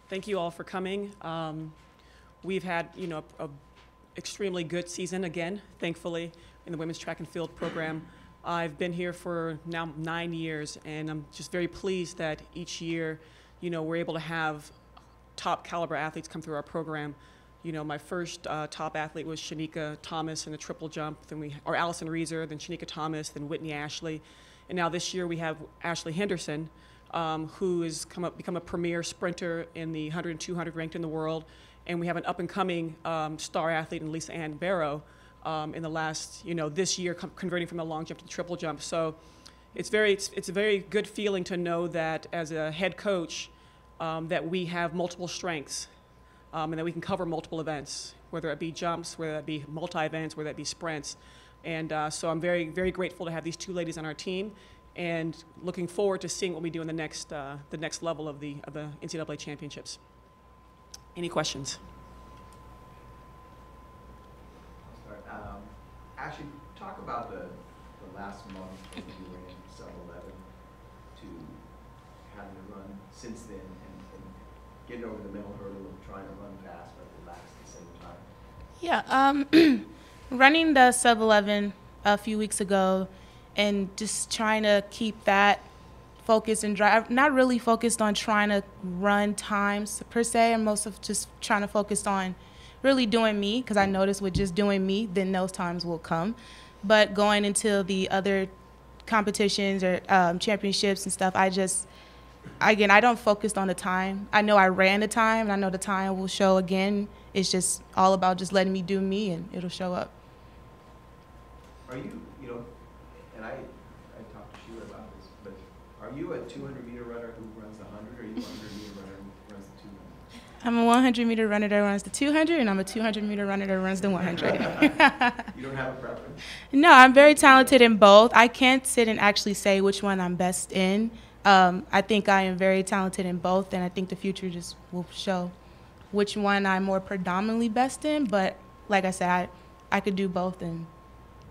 Thank you all for coming. We've had, a extremely good season again, thankfully, in the women's track and field program. I've been here for now 9 years, and I'm just very pleased that each year, we're able to have top caliber athletes come through our program. My first top athlete was Ncaa Thomas in the triple jump, or Allison Reeser, then Ncaa Thomas, then Whitney Ashley. And now this year we have Ashley Henderson, who has become a premier sprinter in the 100 and 200 ranked in the world. And we have an up-and-coming star athlete in Ncaa Barrow in the last, this year converting from the long jump to the triple jump. So it's a very good feeling to know that as a head coach that we have multiple strengths and that we can cover multiple events, whether it be jumps, whether it be multi-events, whether it be sprints. And so I'm very, very grateful to have these two ladies on our team, and looking forward to seeing what we do in the next level of the NCAA championships. Any questions? I'll start. Ashley, talk about the last month when you ran sub-11 to having to run since then, and getting over the mental hurdle of trying to run fast but relax at the same time. Yeah, running the sub-11 a few weeks ago and just trying to keep that focused and drive, not really focused on trying to run times per se, and most of just trying to focus on really doing me, because I noticed with just doing me, then those times will come. But going into the other competitions or championships and stuff, I don't focus on the time. I know I ran the time, and I know the time will show again. It's just all about just letting me do me, and it'll show up. Are you, and I talked to Sheila about this, but are you a 200-meter runner who runs the 100, or are you a 100-meter runner who runs the 200? I'm a 100-meter runner that runs the 200, and I'm a 200-meter runner that runs the 100. You don't have a preference? No, I'm very talented in both. I can't sit and actually say which one I'm best in. I think I am very talented in both, and I think the future just will show which one I'm more predominantly best in. But like I said, I could do both and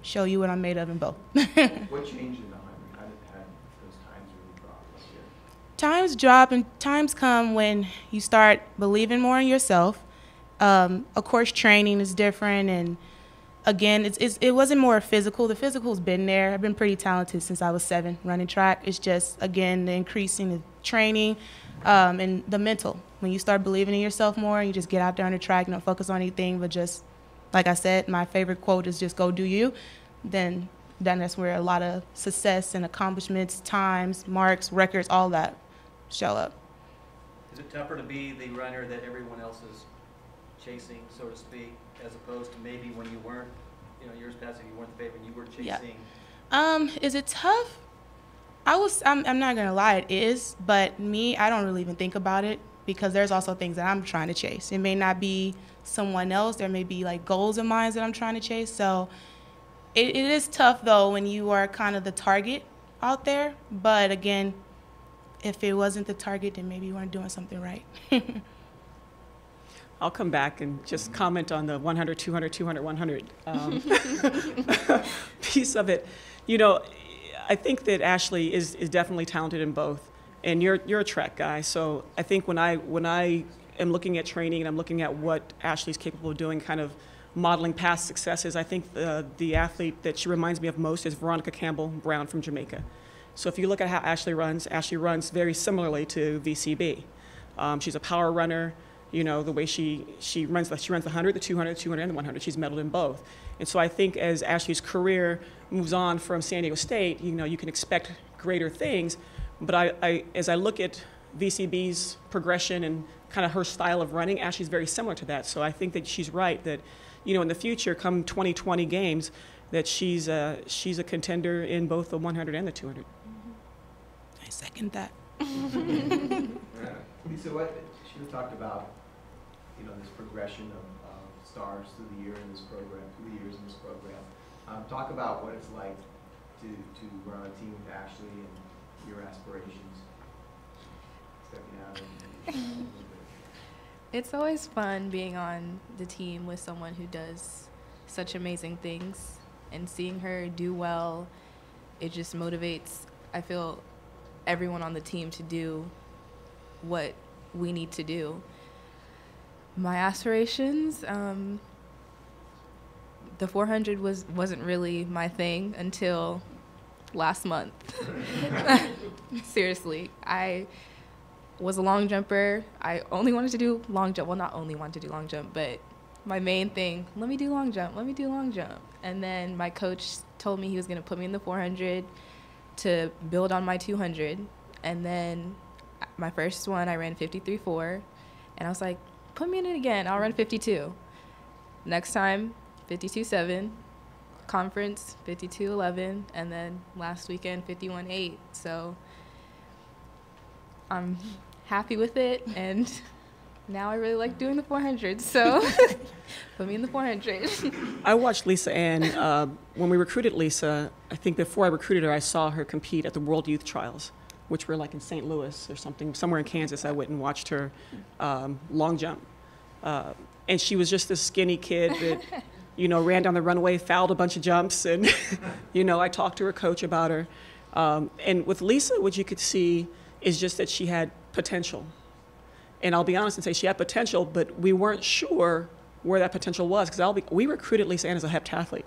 show you what I'm made of in both. What changed in the 100? How did those times really drop this year? Times drop, and times come when you start believing more in yourself. Of course, training is different, and again, it wasn't more physical. The physical's been there. I've been pretty talented since I was 7 running track. It's just, again, the increasing the training and the mental. When you start believing in yourself more, and you just get out there on the track, don't focus on anything, but just, like I said, my favorite quote is just go do you, then that's where a lot of success and accomplishments, times, marks, records, all that show up. Is it tougher to be the runner that everyone else is chasing, so to speak, as opposed to maybe when you weren't, years past, if you weren't the favorite, you were chasing? Yeah. Is it tough? I'm not gonna lie, it is, but me, I don't really even think about it, because there's also things that I'm trying to chase. It may not be someone else. There may be like goals of mine that I'm trying to chase. So it is tough though when you are kind of the target out there. But again, if it wasn't the target, then maybe you weren't doing something right. I'll come back and just comment on the 100, 200, 200, 100 piece of it. I think that Ashley is definitely talented in both, and you're a track guy. So I think when I am looking at training and I'm looking at what Ashley's capable of doing, kind of modeling past successes, I think the athlete that she reminds me of most is Veronica Campbell-Brown from Jamaica. So if you look at how Ashley runs very similarly to VCB. She's a power runner. The way she runs the 100, the 200, the 200, and the 100. She's medaled in both. And so I think as Ashley's career moves on from San Diego State, you can expect greater things. But as I look at VCB's progression and kind of her style of running, Ashley's very similar to that. So I think that she's right that, in the future, come 2020 games, that she's a contender in both the 100 and the 200. I second that. Lisa, what she talked about, this progression of stars through the year in this program, through the years in this program. Talk about what it's like to run a team with Ashley and your aspirations, stepping out. It's always fun being on the team with someone who does such amazing things, and seeing her do well, it just motivates, I feel, everyone on the team to do what we need to do. My aspirations, the 400 wasn't really my thing until last month. Seriously, I was a long jumper. I only wanted to do long jump. Well, not only wanted to do long jump, but my main thing, let me do long jump, let me do long jump. And then my coach told me he was going to put me in the 400 to build on my 200. And then my first one, I ran 53.4. And I was like, put me in it again. I'll run 52. Next time, 52.7. Conference, 52.11. And then last weekend, 51.8. So I'm happy with it. And now I really like doing the 400. So put me in the 400. I watched Lisa Ann. When we recruited Lisa, I think before I recruited her, I saw her compete at the World Youth Trials, which were like in St. Louis or something, somewhere in Kansas. I went and watched her long jump. And she was just this skinny kid that, ran down the runway, fouled a bunch of jumps. And, I talked to her coach about her. And with Lisa, what you could see is just that she had potential. And I'll be honest and say she had potential, but we weren't sure where that potential was, because we recruited Lisa Ann as a heptathlete.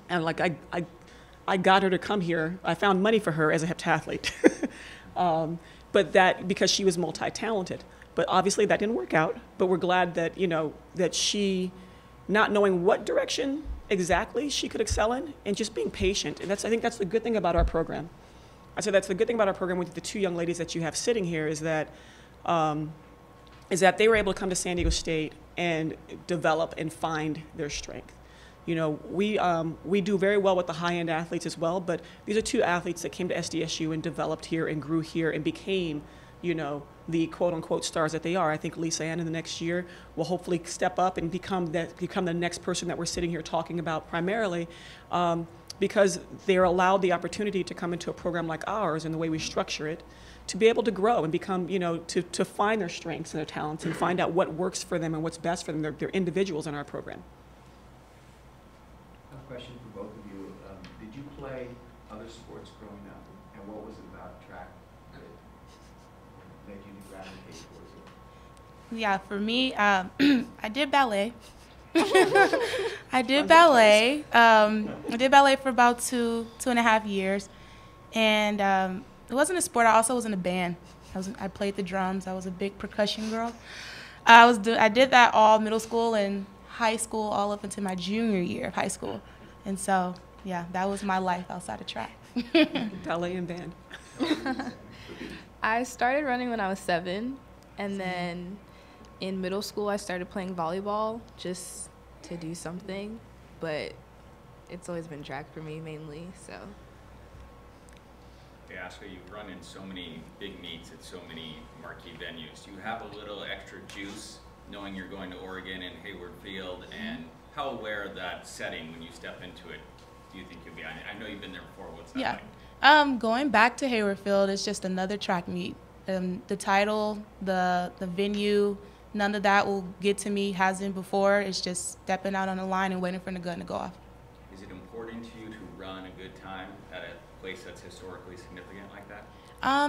And I got her to come here. I found money for her as a heptathlete. But that because she was multi-talented. But obviously that didn't work out. But we're glad that, that she, not knowing what direction exactly she could excel in, and just being patient. And I think that's the good thing about our program. I said that's the good thing about our program with the two young ladies that you have sitting here is that they were able to come to San Diego State and develop and find their strength. We do very well with the high-end athletes as well, but these are two athletes that came to Sdsu and developed here and grew here and became, the quote-unquote stars that they are. I think Lisa Ann in the next year will hopefully step up and become the next person that we're sitting here talking about primarily, because they're allowed the opportunity to come into a program like ours and the way we structure it, to be able to grow and become, to find their strengths and their talents and find out what works for them and what's best for them. They're individuals in our program. A question for both of you. Did you play other sports growing up? And what was it about track that made you gravitate towards it? Yeah, for me, I did ballet. I did ballet. I did ballet for about two and a half years. And it wasn't a sport. I also was in a band. I played the drums. I was a big percussion girl. I did that all middle school and high school, all up until my junior year of high school. And so, yeah, that was my life outside of track. Ballet and band. I started running when I was 7, and then in middle school I started playing volleyball just to do something, but it's always been track for me mainly, so. Ashley, you run in so many big meets at so many marquee venues. Do you have a little extra juice knowing you're going to Oregon and Hayward Field, and how aware of that setting when you step into it do you think you'll be? I know you've been there before. What's that like? Going back to Hayward Field is just another track meet. The title, the venue, none of that will get to me, hasn't before. It's just stepping out on the line and waiting for the gun to go off. Is it important to you to run a good time at a place that's historically significant like that?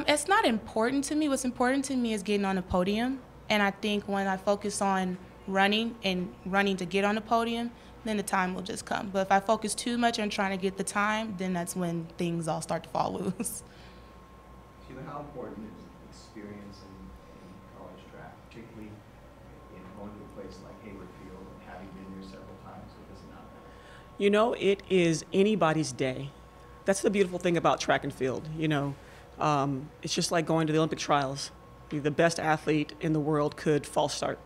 It's not important to me. What's important to me is getting on the podium. And I think when I focus on running to get on the podium, then the time will just come. But if I focus too much on trying to get the time, then that's when things all start to fall loose. Sheila, how important is experience in college track, particularly in going to a place like Hayward Field and having been there several times, or does it not? It is anybody's day. That's the beautiful thing about track and field. It's just like going to the Olympic trials. The best athlete in the world could false start,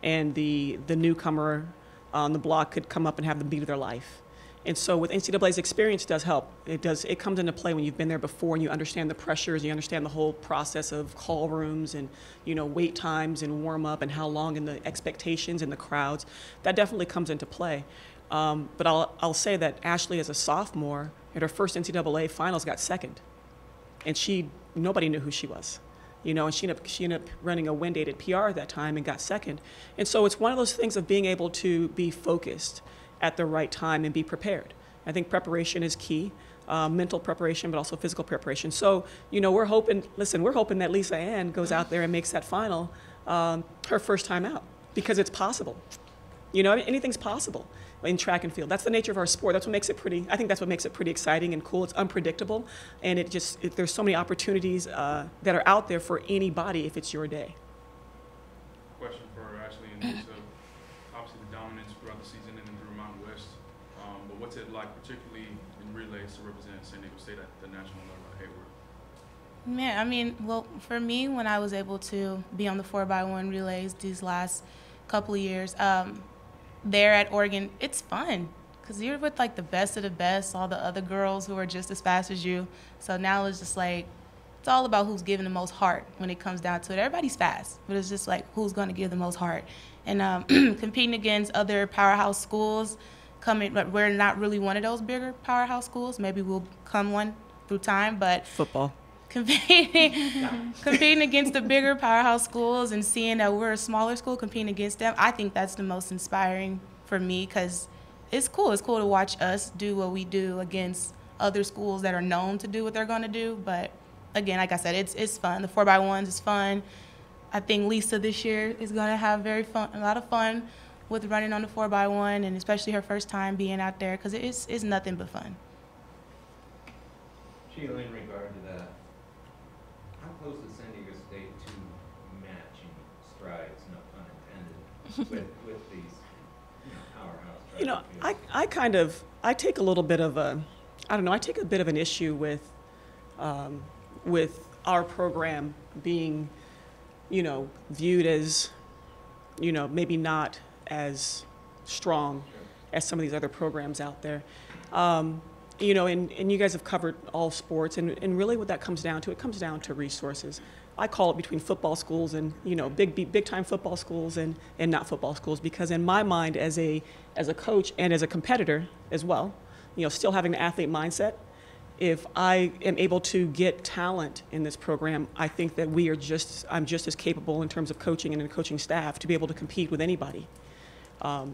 and the newcomer on the block could come up and have the beat of their life. And so with NCAA's experience does help. It comes into play when you've been there before and you understand the pressures, you understand the whole process of call rooms and wait times and warm up and how long and the expectations and the crowds. That definitely comes into play. But I'll say that Ashley, as a sophomore, at her first NCAA finals, got second, and nobody knew who she was. And she ended up running a wind-aided PR at that time and got second. And so it's one of those things of being able to be focused at the right time and be prepared. I think preparation is key. mental preparation, but also physical preparation. So, you know, we're hoping that Ncaa goes out there and makes that final her first time out, because it's possible. You know, anything's possible in track and field. That's the nature of our sport. That's what makes it pretty, I think that's what makes it pretty exciting and cool. It's unpredictable, and there's so many opportunities that are out there for anybody if it's your day. Question for Ashley and Lisa. Obviously the dominance throughout the season and through Mountain West, but what's it like, particularly in relays, to represent San Diego State at the national level at Hayward? Man, I mean, well, for me, when I was able to be on the 4x1 relays these last couple of years, there at Oregon, it's fun because you're with like the best of the best, all the other girls who are just as fast as you. So now it's just like, it's all about who's giving the most heart when it comes down to it. Everybody's fast, but it's just like who's going to give the most heart. And competing against other powerhouse schools, we're not really one of those bigger powerhouse schools. Maybe we'll come one through time, but Football. Competing against the bigger powerhouse schools and seeing that we're a smaller school competing against them, I think that's the most inspiring for me, because it's cool. It's cool to watch us do what we do against other schools that are known to do what they're going to do. But again, like I said, it's fun. The 4x1s is fun. I think Lisa this year is going to have a lot of fun with running on the 4x1, and especially her first time being out there, because it's nothing but fun. Sheila, in regard to that, how close is San Diego State to matching strides, no pun intended, with these powerhouse strides? You know, I take a little bit of I take a bit of an issue with our program being, you know, viewed as, you know, maybe not as strong as some of these other programs out there. You know, and you guys have covered all sports, and really what that comes down to, it comes down to resources. I call it between football schools and, you know, big time football schools and not football schools, because in my mind, as a coach and as a competitor as well, you know, still having the athlete mindset, if I am able to get talent in this program, I think that I'm just as capable in terms of coaching and in the coaching staff to be able to compete with anybody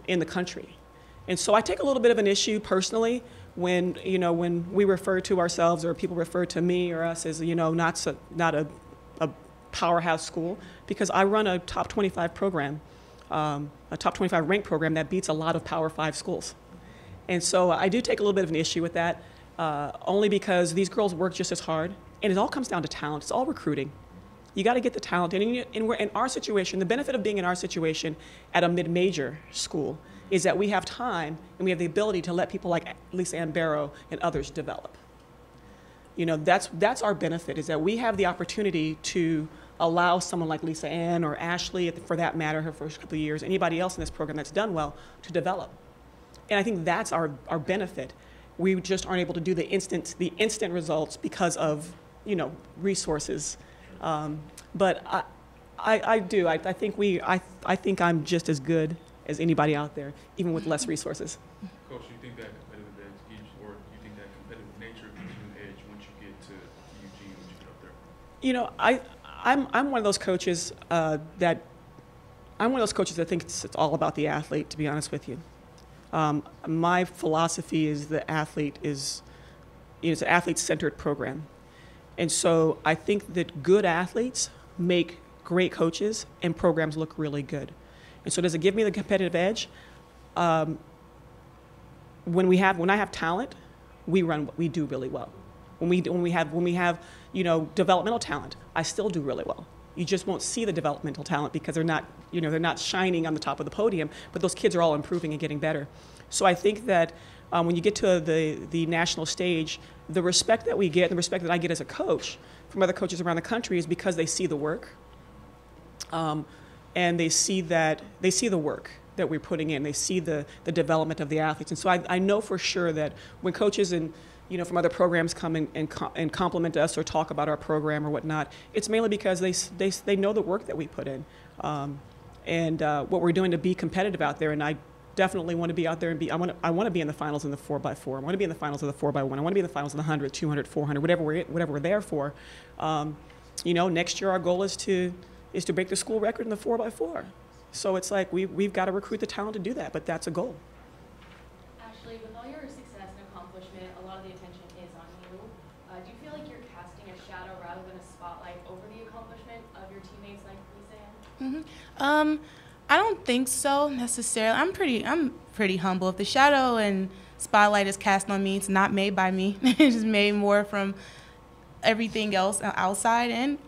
in the country. And so I take a little bit of an issue personally when we refer to ourselves, or people refer to me or us as, you know, not a powerhouse school, because I run a top 25 program, a top 25 ranked program that beats a lot of Power 5 schools. And so I do take a little bit of an issue with that, only because these girls work just as hard, and it all comes down to talent. It's all recruiting. You got to get the talent. And we're in our situation, the benefit of being in our situation at a mid-major school is that we have time and we have the ability to let people like Lisa and Barrow and others develop. You know, that's our benefit, is that we have the opportunity to allow someone like Lisa Ann or Ashley, for that matter, her first couple of years, anybody else in this program that's done well, to develop. And I think that's our benefit. We just aren't able to do the instant results because of, you know, resources. But I think I'm just as good as anybody out there, even with less resources. Coach, do you think that competitive edge gives, or do you think that competitive nature gives you an edge once you get to Eugene, once you get up there? You know, I'm one of those coaches that thinks it's all about the athlete, to be honest with you. My philosophy is the athlete is, you know, it's an athlete-centered program. And so I think that good athletes make great coaches and programs look really good. And so does it give me the competitive edge? When I have talent, we do really well. When we have you know, developmental talent, I still do really well. You just won't see the developmental talent because they're not shining on the top of the podium, but those kids are all improving and getting better. So I think that when you get to the national stage, the respect that we get, and the respect that I get as a coach from other coaches around the country, is because they see the work, and they see the work that we're putting in. They see the development of the athletes, and so I know for sure that when coaches and, you know, from other programs come and compliment us or talk about our program or whatnot, it's mainly because they know the work that we put in, and what we're doing to be competitive out there. And I definitely want to be out there and I want to be in the finals in the 4x4. I want to be in the finals of the 4x1. I want to be in the finals of the 100, 200, 400, whatever we're there for. You know, next year our goal is to break the school record in the 4x4. So it's like we've got to recruit the talent to do that, but that's a goal. Ashley, with all your success and accomplishment, a lot of the attention is on in a spotlight over the accomplishment of your teammates like Lisa Ann? I don't think so necessarily. I'm pretty humble. If the shadow and spotlight is cast on me, it's not made by me. It's just made more from everything else outside in.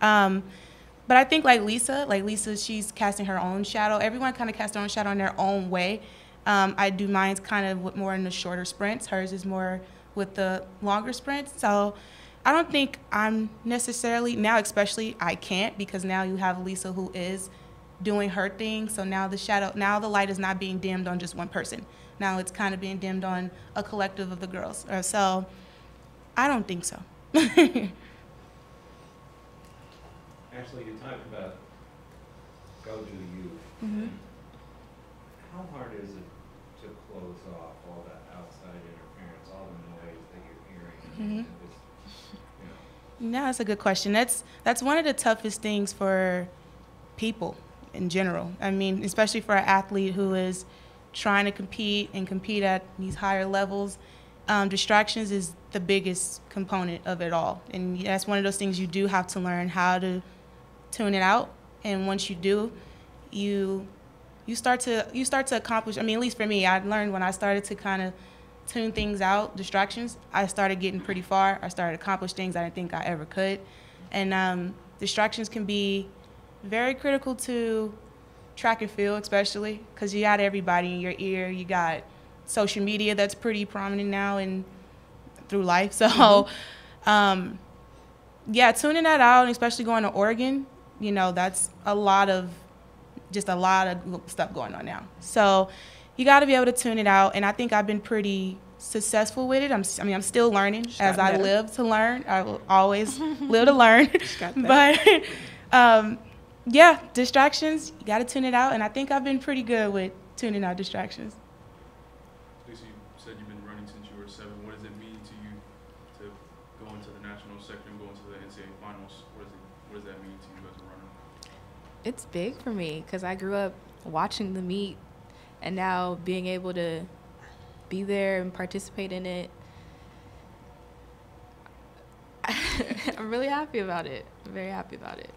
But I think like Lisa, she's casting her own shadow. Everyone kind of casts their own shadow in their own way. I do mine's kind of more in the shorter sprints. Hers is more with the longer sprints. So I don't think I'm necessarily, now especially I can't, because now you have Lisa who is doing her thing. So now the light is not being dimmed on just one person. Now it's kind of being dimmed on a collective of the girls. So I don't think so. Actually, you talked about go to youth. Mm-hmm. How hard is it to close off all that outside interference, all the noise that you're hearing? Mm-hmm. And just, you know. No, that's a good question. That's one of the toughest things for people in general. I mean, especially for an athlete who is trying to compete at these higher levels. Distractions is the biggest component of it all. And that's one of those things you do have to learn how to tune it out. And once you do, you start to accomplish. I mean, at least for me, I learned when I started to kind of tune things out, distractions, I started getting pretty far. I started to accomplish things I didn't think I ever could. And distractions can be very critical to track and field, especially because you got everybody in your ear. You got social media that's pretty prominent now and through life. So, yeah, tuning that out, and especially going to Oregon, you know, that's a lot of stuff going on now. So you got to be able to tune it out, and I think I've been pretty successful with it. I'm still learning as I live to learn. I will always live to learn. But yeah, distractions, you got to tune it out, and I think I've been pretty good with tuning out distractions. Lisa, you said you've been running since you were 7. What does it mean to you to go into the national sector and go into the Ncaa finals? What does that mean to you as a runner? It's big for me because I grew up watching the meet, and now being able to be there and participate in it, I'm really happy about it. I'm very happy about it.